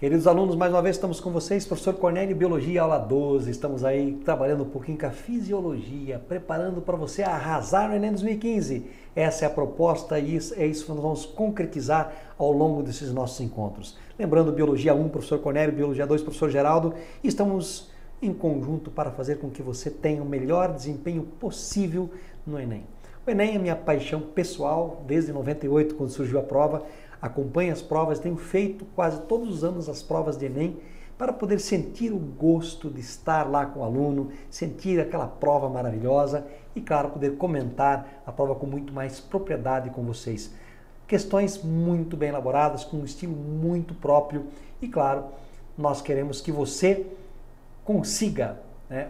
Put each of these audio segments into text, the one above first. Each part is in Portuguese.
Queridos alunos, mais uma vez estamos com vocês, professor Cornélio, Biologia, aula 12. Estamos aí trabalhando um pouquinho com a fisiologia, preparando para você arrasar no Enem 2015. Essa é a proposta e é isso que nós vamos concretizar ao longo desses nossos encontros. Lembrando, Biologia 1, professor Cornélio, Biologia 2, professor Geraldo, e estamos em conjunto para fazer com que você tenha o melhor desempenho possível no Enem. O Enem é minha paixão pessoal, desde 98, quando surgiu a prova. Acompanho as provas, tenho feito quase todos os anos as provas de Enem para poder sentir o gosto de estar lá com o aluno, sentir aquela prova maravilhosa e, claro, poder comentar a prova com muito mais propriedade com vocês. Questões muito bem elaboradas, com um estilo muito próprio e, claro, nós queremos que você consiga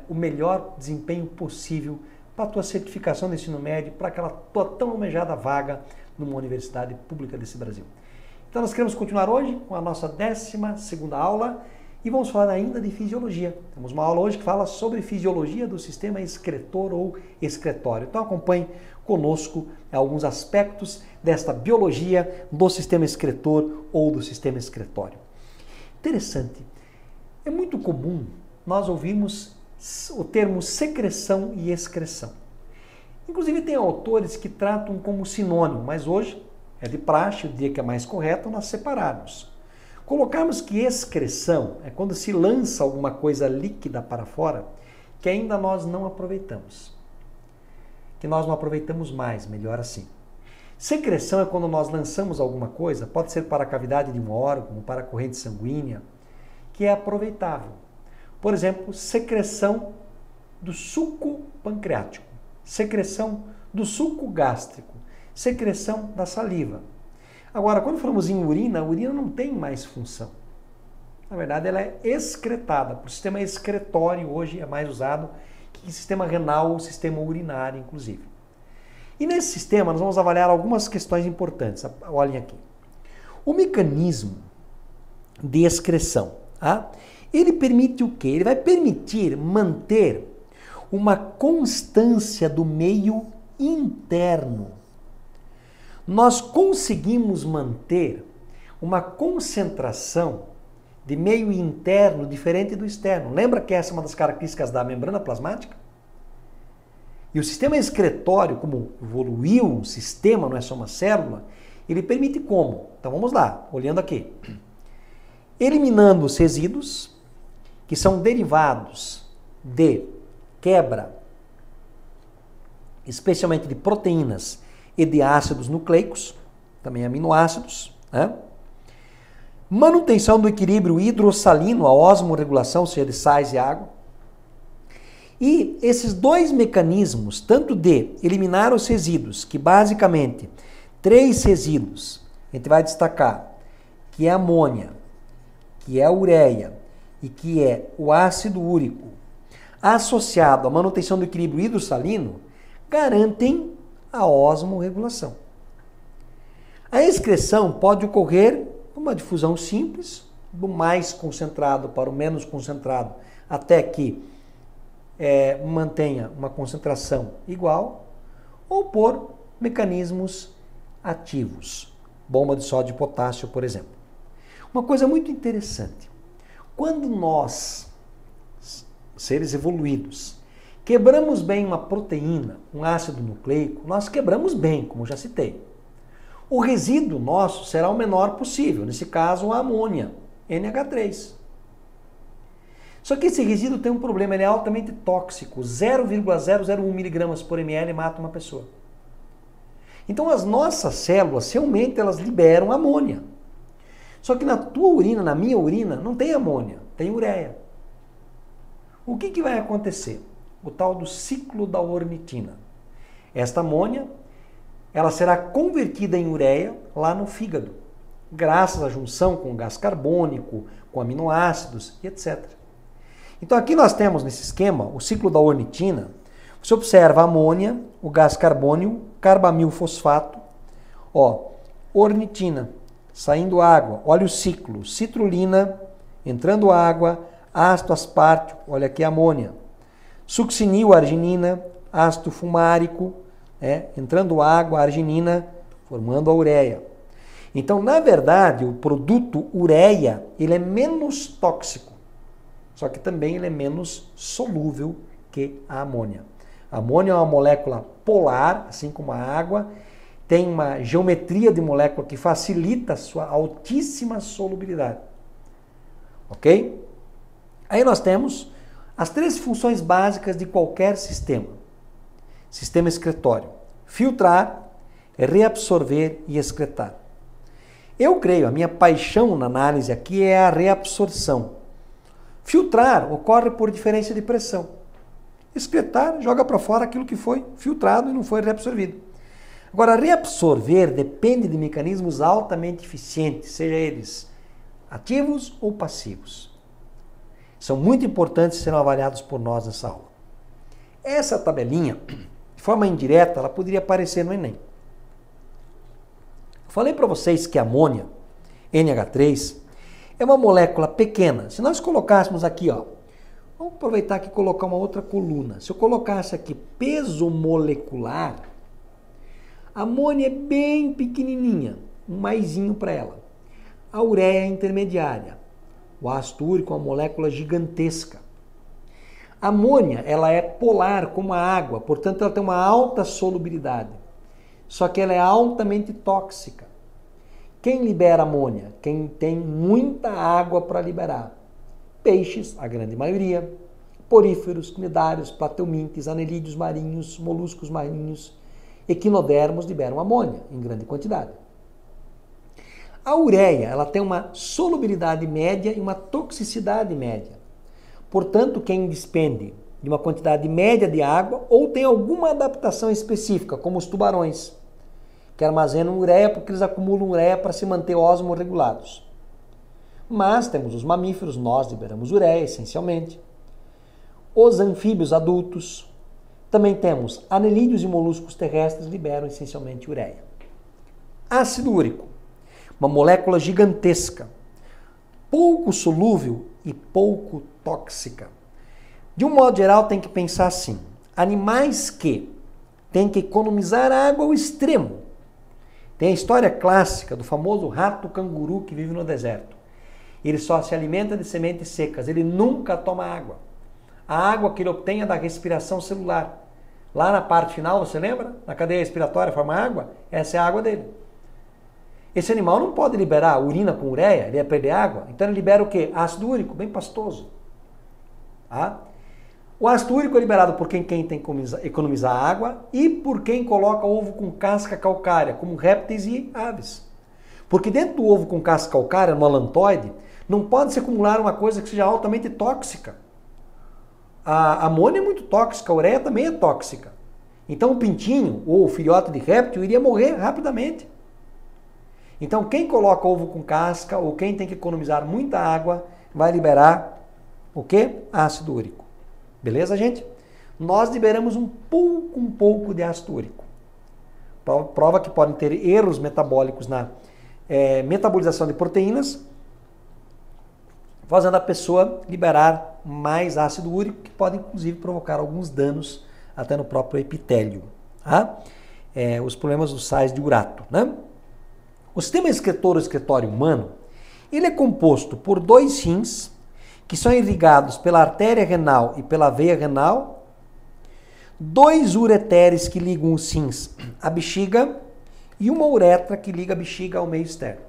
o melhor desempenho possível para a tua certificação do ensino médio, para aquela tua tão almejada vaga numa universidade pública desse Brasil. Então nós queremos continuar hoje com a nossa 12ª aula e vamos falar ainda de fisiologia. Temos uma aula hoje que fala sobre fisiologia do sistema excretor ou excretório. Então acompanhe conosco alguns aspectos desta biologia do sistema excretor ou do sistema excretório. Interessante, é muito comum nós ouvirmos o termo secreção e excreção. Inclusive tem autores que tratam como sinônimo, mas hoje é de praxe, o dia que é mais correto, nós separarmos. Colocarmos que excreção é quando se lança alguma coisa líquida para fora que ainda nós não aproveitamos. Que nós não aproveitamos mais, melhor assim. Secreção é quando nós lançamos alguma coisa, pode ser para a cavidade de um órgão, para a corrente sanguínea, que é aproveitável. Por exemplo, secreção do suco pancreático, secreção do suco gástrico, secreção da saliva. Agora, quando falamos em urina, a urina não tem mais função. Na verdade, ela é excretada. O sistema excretório hoje é mais usado que o sistema renal ou sistema urinário, inclusive. E nesse sistema, nós vamos avaliar algumas questões importantes. Olhem aqui. O mecanismo de excreção, ele permite o quê? Ele vai permitir manter uma constância do meio interno. Nós conseguimos manter uma concentração de meio interno diferente do externo. Lembra que essa é uma das características da membrana plasmática? E o sistema excretório, como evoluiu um sistema, não é só uma célula, ele permite como? Então vamos lá, olhando aqui. Eliminando os resíduos, que são derivados de quebra, especialmente de proteínas e de ácidos nucleicos, também aminoácidos, manutenção do equilíbrio hidrossalino, a osmorregulação, ou seja, de sais e água. E esses dois mecanismos, tanto de eliminar os resíduos, que basicamente 3 resíduos, a gente vai destacar, que é a amônia, que é a ureia e que é o ácido úrico, associado à manutenção do equilíbrio hidrossalino, garantem a osmorregulação. A excreção pode ocorrer numa difusão simples, do mais concentrado para o menos concentrado, até que mantenha uma concentração igual, ou por mecanismos ativos, bomba de sódio e potássio, por exemplo. Uma coisa muito interessante, quando nós, seres evoluídos, quebramos bem uma proteína, um ácido nucleico, nós quebramos bem, como já citei. O resíduo nosso será o menor possível, nesse caso a amônia, NH3. Só que esse resíduo tem um problema, ele é altamente tóxico, 0,001 mg por ml mata uma pessoa. Então as nossas células, realmente, elas liberam amônia. Só que na tua urina, na minha urina, não tem amônia, tem ureia. O que vai acontecer? O tal do ciclo da ornitina. Esta amônia, ela será convertida em ureia lá no fígado, graças à junção com gás carbônico, com aminoácidos e etc. Então aqui nós temos nesse esquema o ciclo da ornitina. Você observa a amônia, o gás carbônico, carbamilfosfato, ornitina, saindo água, olha o ciclo, citrulina, entrando água, ácido aspartico, olha aqui a amônia. Succinil, arginina, ácido fumárico, entrando água, arginina, formando a ureia. Então, na verdade, o produto ureia, ele é menos tóxico, só que também ele é menos solúvel que a amônia. A amônia é uma molécula polar, assim como a água, tem uma geometria de molécula que facilita a sua altíssima solubilidade. Ok? Aí nós temos as 3 funções básicas de qualquer sistema. Sistema excretório: filtrar, reabsorver e excretar. Eu creio, a minha paixão na análise aqui é a reabsorção. Filtrar ocorre por diferença de pressão. Excretar joga para fora aquilo que foi filtrado e não foi reabsorvido. Agora, reabsorver depende de mecanismos altamente eficientes, seja eles ativos ou passivos. São muito importantes e serão avaliados por nós nessa aula. Essa tabelinha, de forma indireta, ela poderia aparecer no Enem. Falei para vocês que a amônia, NH3, é uma molécula pequena. Se nós colocássemos aqui, ó, vamos aproveitar aqui e colocar uma outra coluna. Se eu colocasse aqui peso molecular, a amônia é bem pequenininha, um maisinho para ela. A ureia é intermediária. O ácido úrico é uma molécula gigantesca. A amônia, ela é polar como a água, portanto ela tem uma alta solubilidade. Só que ela é altamente tóxica. Quem libera amônia? Quem tem muita água para liberar. Peixes, a grande maioria, poríferos, cnidários, plateumintes, anelídeos marinhos, moluscos marinhos, equinodermos liberam amônia em grande quantidade. A ureia, ela tem uma solubilidade média e uma toxicidade média. Portanto, quem despende de uma quantidade média de água ou tem alguma adaptação específica, como os tubarões, que armazenam ureia porque eles acumulam ureia para se manter osmorregulados. Mas temos os mamíferos, nós liberamos ureia essencialmente. Os anfíbios adultos, também temos anelídeos e moluscos terrestres liberam essencialmente ureia. Ácido úrico, uma molécula gigantesca, pouco solúvel e pouco tóxica. De um modo geral, tem que pensar assim: animais que têm que economizar água ao extremo. Tem a história clássica do famoso rato canguru que vive no deserto. Ele só se alimenta de sementes secas, ele nunca toma água. A água que ele obtém é da respiração celular. Lá na parte final, você lembra? Na cadeia respiratória forma água? Essa é a água dele. Esse animal não pode liberar urina com ureia, ele ia perder água. Então ele libera o quê? Ácido úrico, bem pastoso. Tá? O ácido úrico é liberado por quem tem que economizar água e por quem coloca ovo com casca calcária, como répteis e aves. Porque dentro do ovo com casca calcária, no alantoide, não pode se acumular uma coisa que seja altamente tóxica. A amônia é muito tóxica, a ureia também é tóxica. Então o pintinho ou o filhote de réptil iria morrer rapidamente. Então quem coloca ovo com casca ou quem tem que economizar muita água vai liberar o quê? Ácido úrico. Beleza, gente? Nós liberamos um pouco de ácido úrico. Prova que podem ter erros metabólicos na metabolização de proteínas, fazendo a pessoa liberar mais ácido úrico, que pode inclusive provocar alguns danos até no próprio epitélio. Tá? Os problemas dos sais de urato. Né? O sistema excretor-excretório humano, ele é composto por 2 rins, que são irrigados pela artéria renal e pela veia renal, 2 ureteres que ligam os rins à bexiga e uma uretra que liga a bexiga ao meio externo.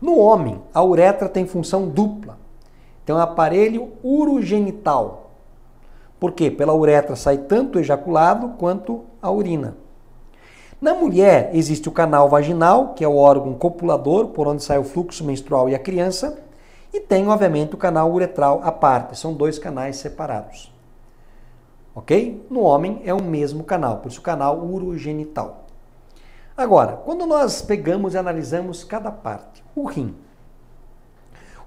No homem, a uretra tem função dupla. Tem um aparelho urogenital. Por quê? Pela uretra sai tanto o ejaculado quanto a urina. Na mulher, existe o canal vaginal, que é o órgão copulador, por onde sai o fluxo menstrual e a criança, e tem, obviamente, o canal uretral à parte. São 2 canais separados. Ok? No homem é o mesmo canal, por isso o canal urogenital. Agora, quando nós pegamos e analisamos cada parte, o rim.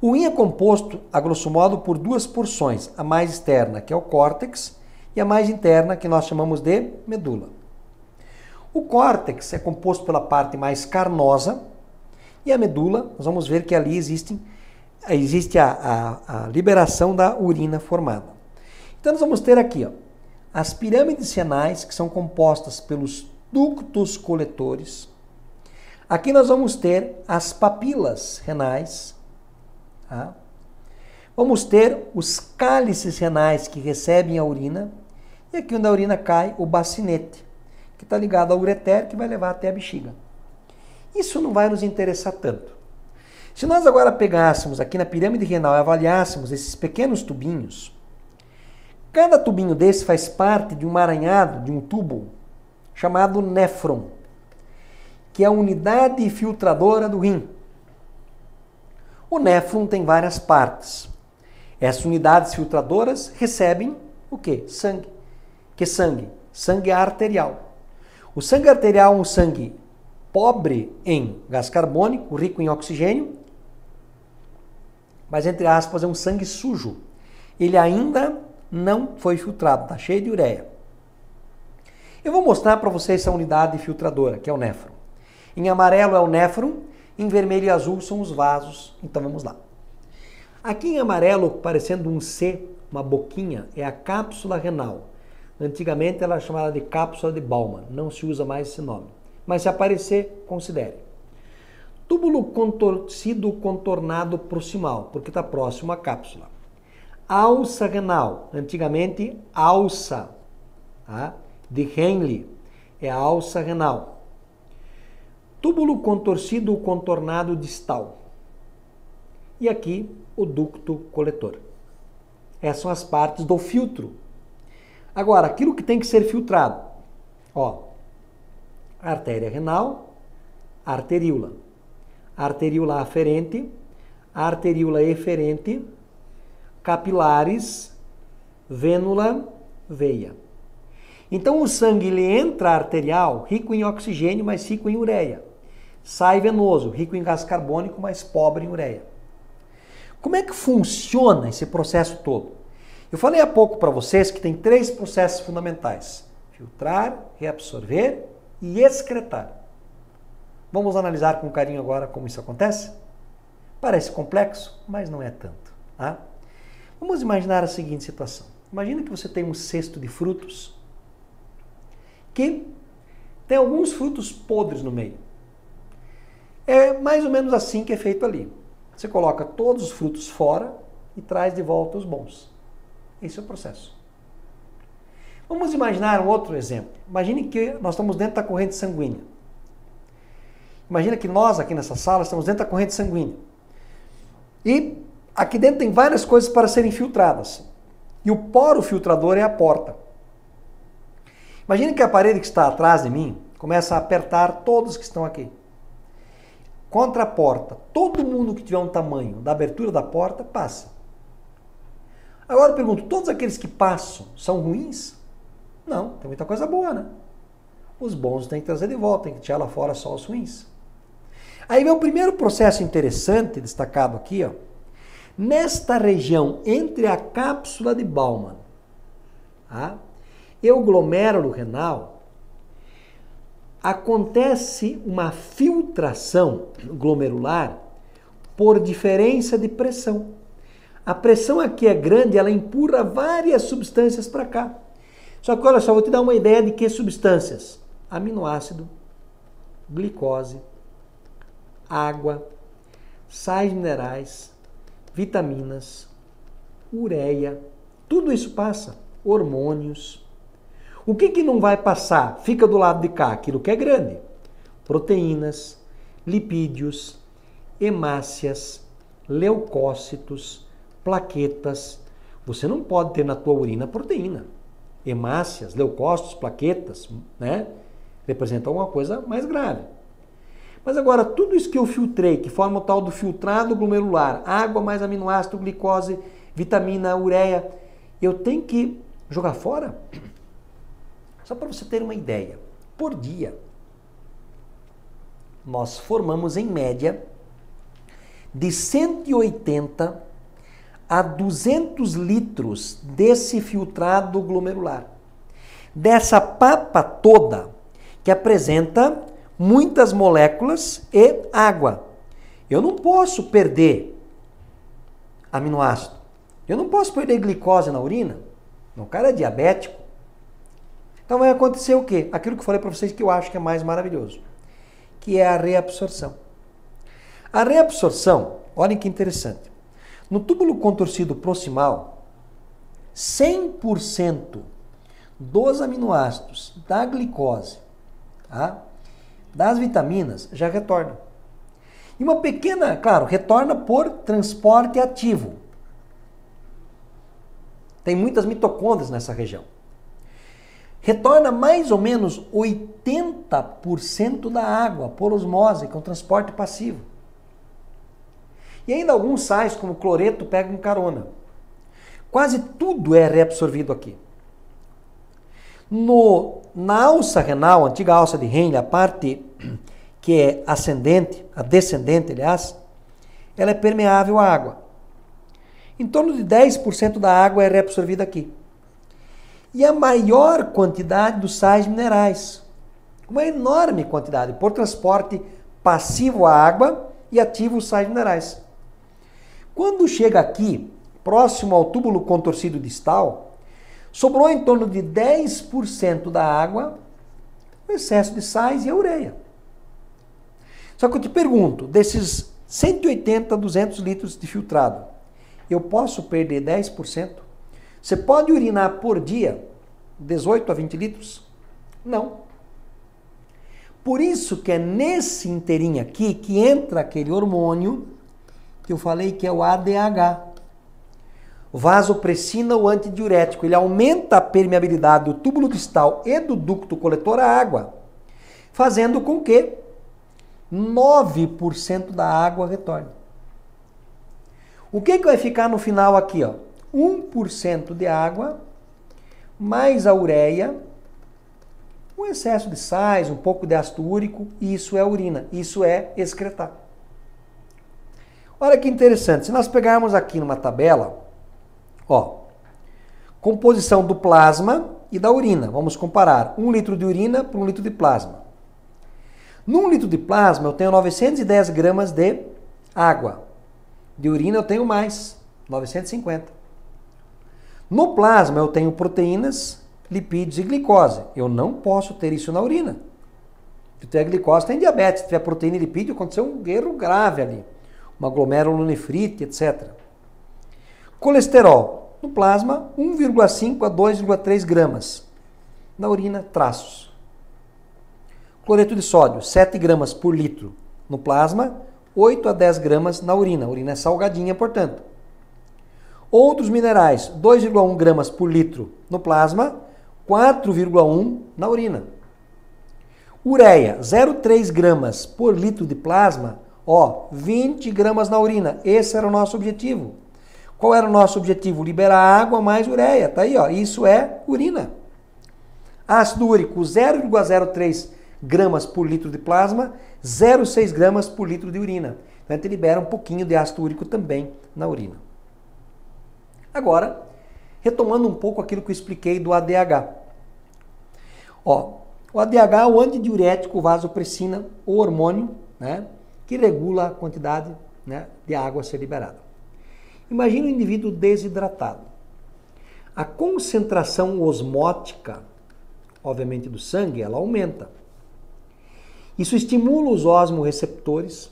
O rim é composto, a grosso modo, por 2 porções, a mais externa, que é o córtex, e a mais interna, que nós chamamos de medula. O córtex é composto pela parte mais carnosa, e a medula, nós vamos ver que ali existe a liberação da urina formada. Então nós vamos ter aqui, ó, as pirâmides renais, que são compostas pelos ductos coletores, Aqui nós vamos ter as papilas renais, tá? Vamos ter os cálices renais que recebem a urina, e aqui onde a urina cai, o bacinete, que está ligado ao ureter, que vai levar até a bexiga. Isso não vai nos interessar tanto. Se nós agora pegássemos aqui na pirâmide renal e avaliássemos esses pequenos tubinhos, cada tubinho desse faz parte de um emaranhado, de um tubo, chamado néfron, que é a unidade filtradora do rim. O néfron tem várias partes. Essas unidades filtradoras recebem o quê? Sangue. Que sangue? Sangue arterial. O sangue arterial é um sangue pobre em gás carbônico, rico em oxigênio, mas, entre aspas, é um sangue sujo. Ele ainda não foi filtrado, está cheio de ureia. Eu vou mostrar para vocês essa unidade filtradora, que é o néfron. Em amarelo é o néfron, em vermelho e azul são os vasos. Então vamos lá. Aqui em amarelo, parecendo um C, uma boquinha, é a cápsula renal. Antigamente ela era chamada de cápsula de Bowman, não se usa mais esse nome. Mas se aparecer, considere. Túbulo contorcido contornado proximal, porque está próximo à cápsula. Alça renal, antigamente alça, tá? De Henle, é a alça renal. Túbulo contorcido contornado distal. E aqui o ducto coletor. Essas são as partes do filtro. Agora, aquilo que tem que ser filtrado, ó, artéria renal, arteríola. Arteríola aferente, arteríola eferente, capilares, vênula, veia. Então o sangue ele entra arterial, rico em oxigênio, mas rico em ureia. Sai venoso, rico em gás carbônico, mas pobre em ureia. Como é que funciona esse processo todo? Eu falei há pouco para vocês que tem 3 processos fundamentais: filtrar, reabsorver e excretar. Vamos analisar com carinho agora como isso acontece? Parece complexo, mas não é tanto, tá? Vamos imaginar a seguinte situação. Imagina que você tem um cesto de frutos que tem alguns frutos podres no meio. É mais ou menos assim que é feito ali. Você coloca todos os frutos fora e traz de volta os bons. Esse é o processo. Vamos imaginar um outro exemplo. Imagine que nós estamos dentro da corrente sanguínea. Imagina que nós, aqui nessa sala, estamos dentro da corrente sanguínea. E aqui dentro tem várias coisas para serem filtradas. E o poro filtrador é a porta. Imagine que a parede que está atrás de mim começa a apertar todos que estão aqui. Contra a porta, todo mundo que tiver um tamanho da abertura da porta, passa. Agora eu pergunto, todos aqueles que passam são ruins? Não, tem muita coisa boa, né? Os bons tem que trazer de volta, tem que tirar lá fora só os ruins. Aí vem o primeiro processo interessante, destacado aqui, ó. Nesta região entre a cápsula de Bowman, tá? E o glomérulo renal, acontece uma filtração glomerular por diferença de pressão. A pressão aqui é grande, ela empurra várias substâncias para cá. Só que olha só, vou te dar uma ideia de que substâncias: aminoácido, glicose, água, sais minerais, vitaminas, ureia, tudo isso passa. Hormônios. O que não vai passar? Fica do lado de cá, aquilo que é grande. Proteínas, lipídios, hemácias, leucócitos, plaquetas. Você não pode ter na tua urina proteína. Hemácias, leucócitos, plaquetas, né? Representam uma coisa mais grave. Mas agora, tudo isso que eu filtrei, que forma o tal do filtrado glomerular, água mais aminoácido, glicose, vitamina, ureia, eu tenho que jogar fora? Só para você ter uma ideia, por dia, nós formamos em média de 180 a 200 litros desse filtrado glomerular. Dessa papa toda, que apresenta muitas moléculas e água. Eu não posso perder aminoácido. Eu não posso perder glicose na urina. O cara é diabético. Então vai acontecer o quê? Aquilo que eu falei para vocês que eu acho que é mais maravilhoso. que é a reabsorção. A reabsorção, olhem que interessante. No túbulo contorcido proximal, 100% dos aminoácidos, da glicose, tá? Das vitaminas, já retorna. E uma pequena, claro, retorna por transporte ativo. Tem muitas mitocôndrias nessa região. Retorna mais ou menos 80% da água por osmose, com transporte passivo. E ainda alguns sais, como cloreto, pegam carona. Quase tudo é reabsorvido aqui. Na alça renal, a antiga alça de Henle, a parte que é ascendente, a descendente, aliás, ela é permeável à água. Em torno de 10% da água é reabsorvida aqui. E a maior quantidade dos sais minerais, uma enorme quantidade, por transporte passivo à água e ativo os sais minerais. Quando chega aqui, próximo ao túbulo contorcido distal, sobrou em torno de 10% da água, o excesso de sais e a ureia. Só que eu te pergunto, desses 180 a 200 litros de filtrado, eu posso perder 10%? Você pode urinar por dia 18 a 20 litros? Não. Por isso que é nesse inteirinho aqui que entra aquele hormônio que eu falei que é o ADH. Vasopressina, o antidiurético. Ele aumenta a permeabilidade do túbulo distal e do ducto coletor à água, fazendo com que 9% da água retorne. O que vai ficar no final aqui? 1% de água, mais a ureia, um excesso de sais, um pouco de ácido úrico, e isso é urina, isso é excretar. Olha que interessante, se nós pegarmos aqui numa tabela, composição do plasma e da urina, vamos comparar 1 litro de urina por 1 litro de plasma. Num litro de plasma eu tenho 910 gramas de água, de urina eu tenho mais, 950. No plasma eu tenho proteínas, lipídios e glicose. Eu não posso ter isso na urina. Se tiver glicose, tem diabetes. Se tiver proteína e lipídio, aconteceu um erro grave ali. Uma glomerulonefrite, etc. Colesterol. No plasma, 1,5 a 2,3 gramas. Na urina, traços. Cloreto de sódio, 7 gramas por litro. No plasma, 8 a 10 gramas na urina. A urina é salgadinha, portanto. Outros minerais, 2,1 gramas por litro no plasma, 4,1 na urina. Ureia, 0,3 gramas por litro de plasma, 20 gramas na urina. Esse era o nosso objetivo. Qual era o nosso objetivo? Liberar água mais ureia. Tá aí, isso é urina. Ácido úrico, 0,03 gramas por litro de plasma, 0,6 gramas por litro de urina. Então a gente libera um pouquinho de ácido úrico também na urina. Agora, retomando um pouco aquilo que eu expliquei do ADH. O ADH é o antidiurético vasopressina, o hormônio, que regula a quantidade de água a ser liberada. Imagine um indivíduo desidratado. A concentração osmótica, obviamente do sangue, ela aumenta. Isso estimula os osmorreceptores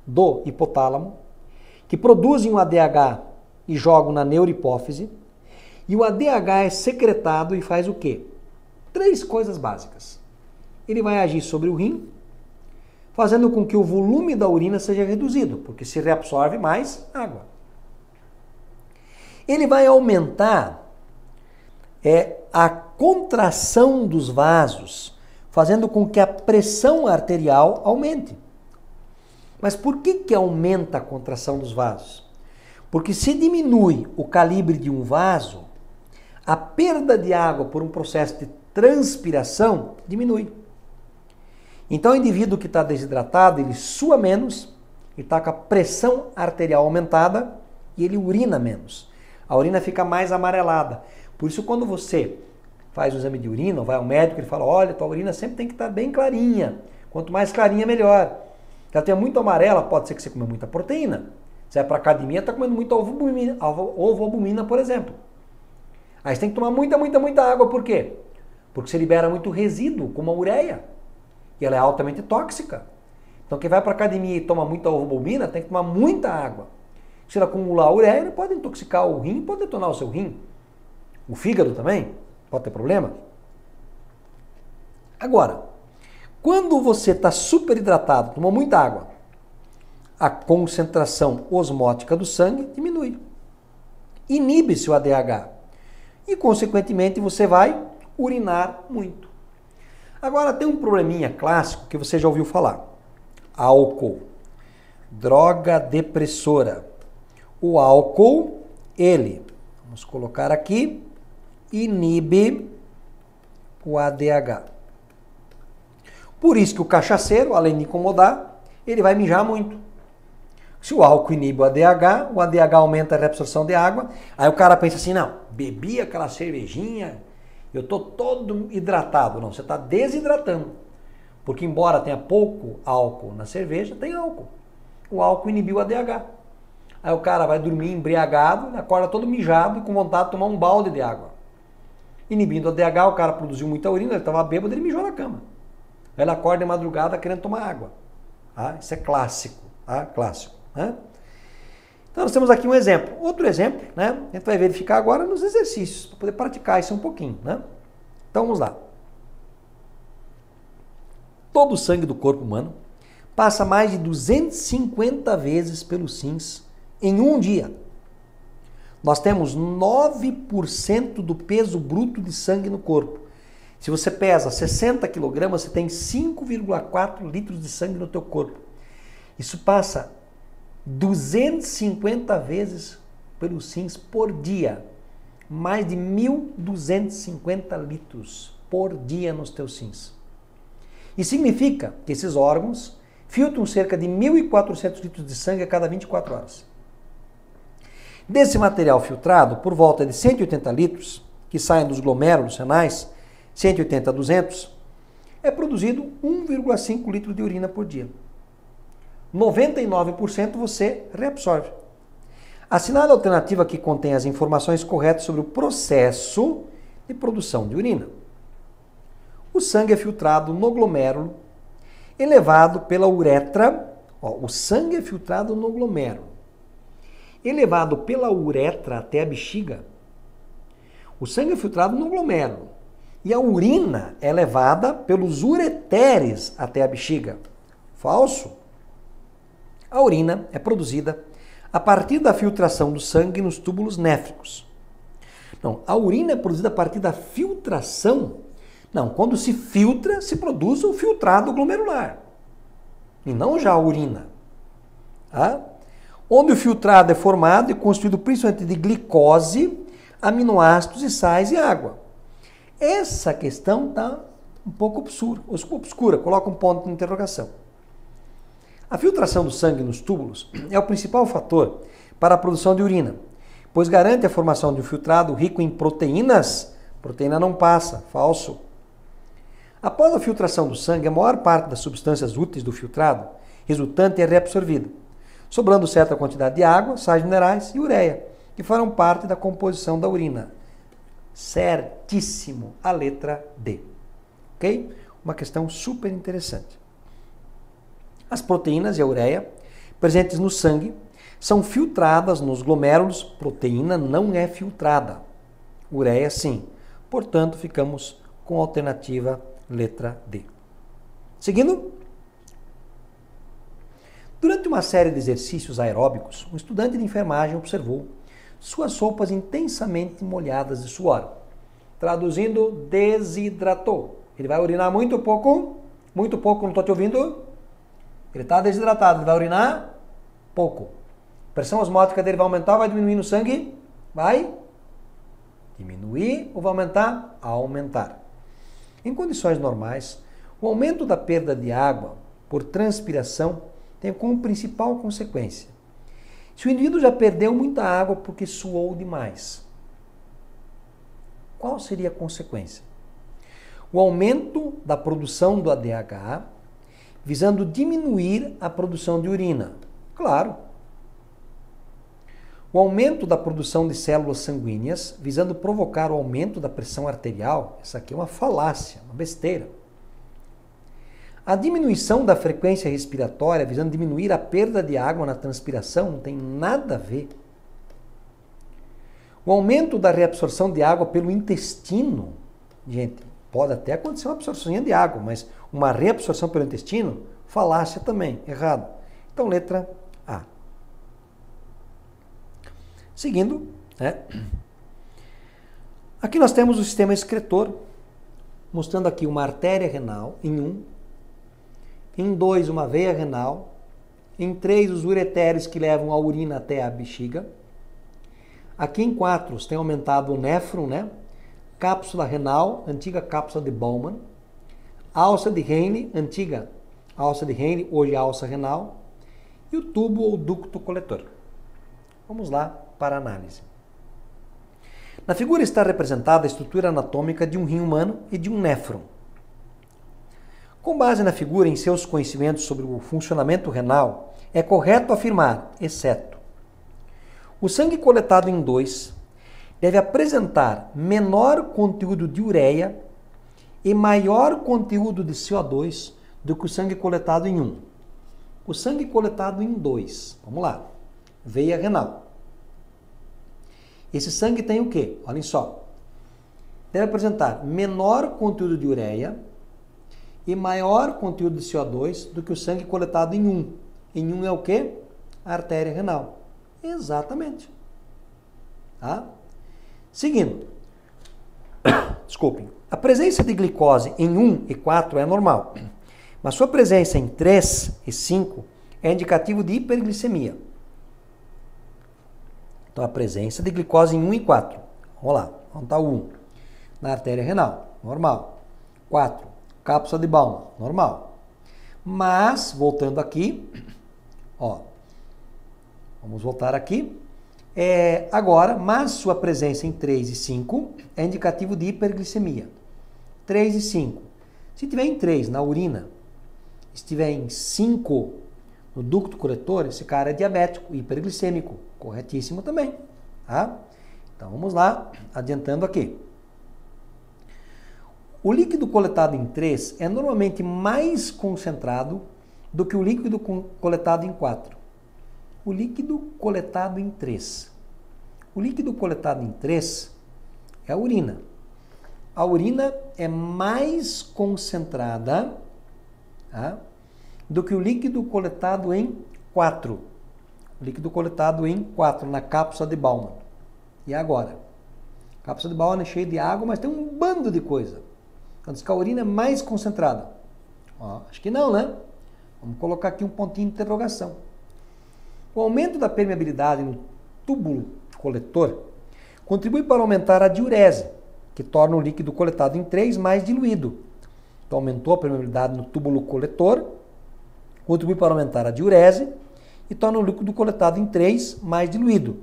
do hipotálamo, que produzem o ADH e jogam na neurohipófise. E o ADH é secretado e faz o quê? 3 coisas básicas. Ele vai agir sobre o rim, fazendo com que o volume da urina seja reduzido, porque se reabsorve mais água. Ele vai aumentar a contração dos vasos, fazendo com que a pressão arterial aumente. Mas por que aumenta a contração dos vasos? Porque se diminui o calibre de um vaso, a perda de água por um processo de transpiração diminui. Então o indivíduo que está desidratado, ele sua menos, ele está com a pressão arterial aumentada e ele urina menos. A urina fica mais amarelada. Por isso quando você faz o exame de urina, vai ao médico, ele fala, olha, tua urina sempre tem que estar bem clarinha. Quanto mais clarinha, melhor. Se ela tem muito amarela, pode ser que você comeu muita proteína. Se é para academia, está comendo muita ovoalbumina, por exemplo. Aí você tem que tomar muita água, por quê? Porque você libera muito resíduo, como a ureia. e ela é altamente tóxica. Então quem vai para a academia e toma muita ovombobina tem que tomar muita água. Se ela acumular ureia, ele pode intoxicar o rim, pode detonar o seu rim. O fígado também pode ter problema. Agora, quando você está super hidratado, tomou muita água, a concentração osmótica do sangue diminui. Inibe-se o ADH. E, consequentemente, você vai urinar muito. Agora, tem um probleminha clássico que você já ouviu falar. Álcool. Droga depressora. O álcool, ele, vamos colocar aqui, inibe o ADH. Por isso que o cachaceiro, além de incomodar, ele vai mijar muito. Se o álcool inibe o ADH aumenta a reabsorção de água, aí o cara pensa assim, não, bebi aquela cervejinha, eu estou todo hidratado. Não, você está desidratando. Porque embora tenha pouco álcool na cerveja, tem álcool. O álcool inibiu o ADH. Aí o cara vai dormir embriagado, acorda todo mijado e com vontade de tomar um balde de água. Inibindo o ADH, o cara produziu muita urina, ele estava bêbado, ele mijou na cama. Aí ele acorda de madrugada querendo tomar água. Ah, isso é clássico. Clássico. Né? Então nós temos aqui um exemplo. Outro exemplo, né? A gente vai verificar agora nos exercícios, para poder praticar isso um pouquinho. Né? Então vamos lá. Todo o sangue do corpo humano passa mais de 250 vezes pelos rins em um dia. Nós temos 9% do peso bruto de sangue no corpo. Se você pesa 60 kg, você tem 5,4 litros de sangue no teu corpo. Isso passa 250 vezes pelos rins por dia. Mais de 1.250 litros por dia nos teus rins. Isso significa que esses órgãos filtram cerca de 1.400 litros de sangue a cada 24 horas. Desse material filtrado, por volta de 180 litros, que saem dos glomérulos renais, 180 a 200, é produzido 1,5 litros de urina por dia. 99% você reabsorve. Assinale a alternativa que contém as informações corretas sobre o processo de produção de urina. O sangue é filtrado no glomérulo, elevado pela uretra. O sangue é filtrado no glomérulo, elevado pela uretra até a bexiga. O sangue é filtrado no glomérulo. E a urina é levada pelos ureteres até a bexiga. Falso. A urina é produzida a partir da filtração do sangue nos túbulos néfricos. Não, a urina é produzida a partir da filtração. Não, quando se filtra, se produz o filtrado glomerular. E não já a urina. Tá? Onde o filtrado é formado e constituído principalmente de glicose, aminoácidos e sais e água. Essa questão está um pouco obscura, coloca um ponto de interrogação. A filtração do sangue nos túbulos é o principal fator para a produção de urina, pois garante a formação de um filtrado rico em proteínas. Proteína não passa, falso. Após a filtração do sangue, a maior parte das substâncias úteis do filtrado resultante é reabsorvida, sobrando certa quantidade de água, sais minerais e ureia, que farão parte da composição da urina. Certíssimo, a letra D. Ok? Uma questão super interessante. As proteínas e a ureia presentes no sangue são filtradas nos glomérulos. Proteína não é filtrada. Ureia sim. Portanto, ficamos com a alternativa letra D. Seguindo. Durante uma série de exercícios aeróbicos, um estudante de enfermagem observou suas roupas intensamente molhadas de suor. Traduzindo, desidratou. Ele vai urinar muito pouco, não estou te ouvindo. Ele está desidratado, ele vai urinar pouco. A pressão osmótica dele vai aumentar ou vai diminuir no sangue? Vai diminuir ou vai aumentar? Aumentar. Em condições normais, o aumento da perda de água por transpiração tem como principal consequência: se o indivíduo já perdeu muita água porque suou demais, qual seria a consequência? O aumento da produção do ADH, visando diminuir a produção de urina. Claro. O aumento da produção de células sanguíneas, visando provocar o aumento da pressão arterial. Isso aqui é uma falácia, uma besteira. A diminuição da frequência respiratória, visando diminuir a perda de água na transpiração, não tem nada a ver. O aumento da reabsorção de água pelo intestino, gente, pode até acontecer uma absorção de água, mas uma reabsorção pelo intestino, falácia também, errado. Então, letra A. Seguindo, né? Aqui nós temos o sistema excretor, mostrando aqui uma artéria renal em 1, em 2 uma veia renal, em 3 os uretérios que levam a urina até a bexiga. Aqui em 4 tem aumentado o néfron, né? Cápsula renal, antiga cápsula de Bowman. Alça de Henle, antiga alça de Henle, hoje alça renal. E o tubo ou ducto coletor. Vamos lá para a análise. Na figura está representada a estrutura anatômica de um rim humano e de um néfron. Com base na figura e em seus conhecimentos sobre o funcionamento renal, é correto afirmar, exceto, o sangue coletado em 2 deve apresentar menor conteúdo de ureia e maior conteúdo de CO2 do que o sangue coletado em 1. O sangue coletado em 2, vamos lá, veia renal. Esse sangue tem o quê? Olhem só. Deve apresentar menor conteúdo de ureia e maior conteúdo de CO2 do que o sangue coletado em 1. Em 1 é o quê? A artéria renal. Exatamente. Tá? Seguindo. Desculpem. A presença de glicose em 1 e 4 é normal, mas sua presença em 3 e 5 é indicativo de hiperglicemia. Então, a presença de glicose em 1 e 4. Vamos lá. Onde está o 1? Na artéria renal. Normal. 4. Cápsula de Bowman. Normal. Mas, voltando aqui, ó. Vamos voltar aqui. Agora, mas sua presença em 3 e 5 é indicativo de hiperglicemia. 3 e 5. Se tiver em 3 na urina, estiver em 5 no ducto coletor, esse cara é diabético, hiperglicêmico. Corretíssimo também. Tá? Então vamos lá, adiantando aqui. O líquido coletado em 3 é normalmente mais concentrado do que o líquido coletado em 4. O líquido coletado em 3. O líquido coletado em 3 é a urina. A urina é mais concentrada, tá, do que o líquido coletado em 4. O líquido coletado em 4, na cápsula de Bowman. E agora? A cápsula de Bowman é cheia de água, mas tem um bando de coisa. Então diz que a urina é mais concentrada. Ó, acho que não, né? Vamos colocar aqui um pontinho de interrogação. O aumento da permeabilidade no túbulo coletor contribui para aumentar a diurese, que torna o líquido coletado em 3 mais diluído. Então aumentou a permeabilidade no túbulo coletor, contribui para aumentar a diurese e torna o líquido coletado em 3 mais diluído.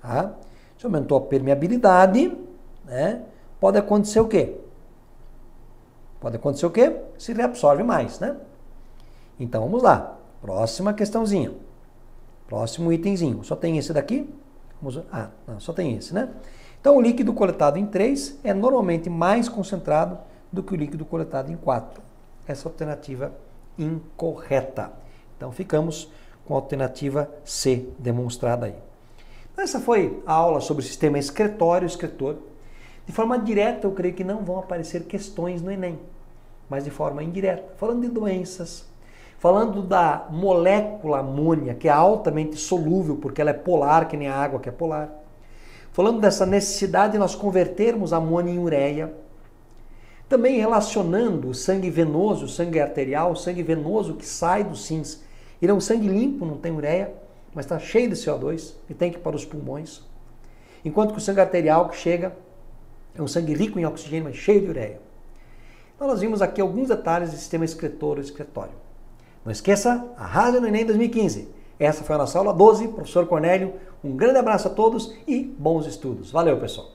Tá? Se aumentou a permeabilidade, né, pode acontecer o quê? Pode acontecer o quê? Se reabsorve mais, né? Então vamos lá. Próxima questãozinha. Próximo itemzinho. Só tem esse daqui? Não, só tem esse, né? Então o líquido coletado em 3 é normalmente mais concentrado do que o líquido coletado em 4. Essa alternativa incorreta. Então ficamos com a alternativa C demonstrada aí. Então, essa foi a aula sobre o sistema excretório-excretor. De forma direta, eu creio que não vão aparecer questões no Enem, mas de forma indireta, falando de doenças, falando da molécula amônia, que é altamente solúvel, porque ela é polar, que nem a água que é polar. Falando dessa necessidade de nós convertermos a amônia em ureia. Também relacionando o sangue venoso, o sangue arterial, o sangue venoso que sai dos rins. Ele é um sangue limpo, não tem ureia, mas está cheio de CO2 e tem que ir para os pulmões. Enquanto que o sangue arterial que chega é um sangue rico em oxigênio, mas cheio de ureia. Então nós vimos aqui alguns detalhes do sistema excretor-excretório. Não esqueça, arrasa no Enem 2015. Essa foi a nossa aula 12, professor Cornélio. Um grande abraço a todos e bons estudos. Valeu, pessoal!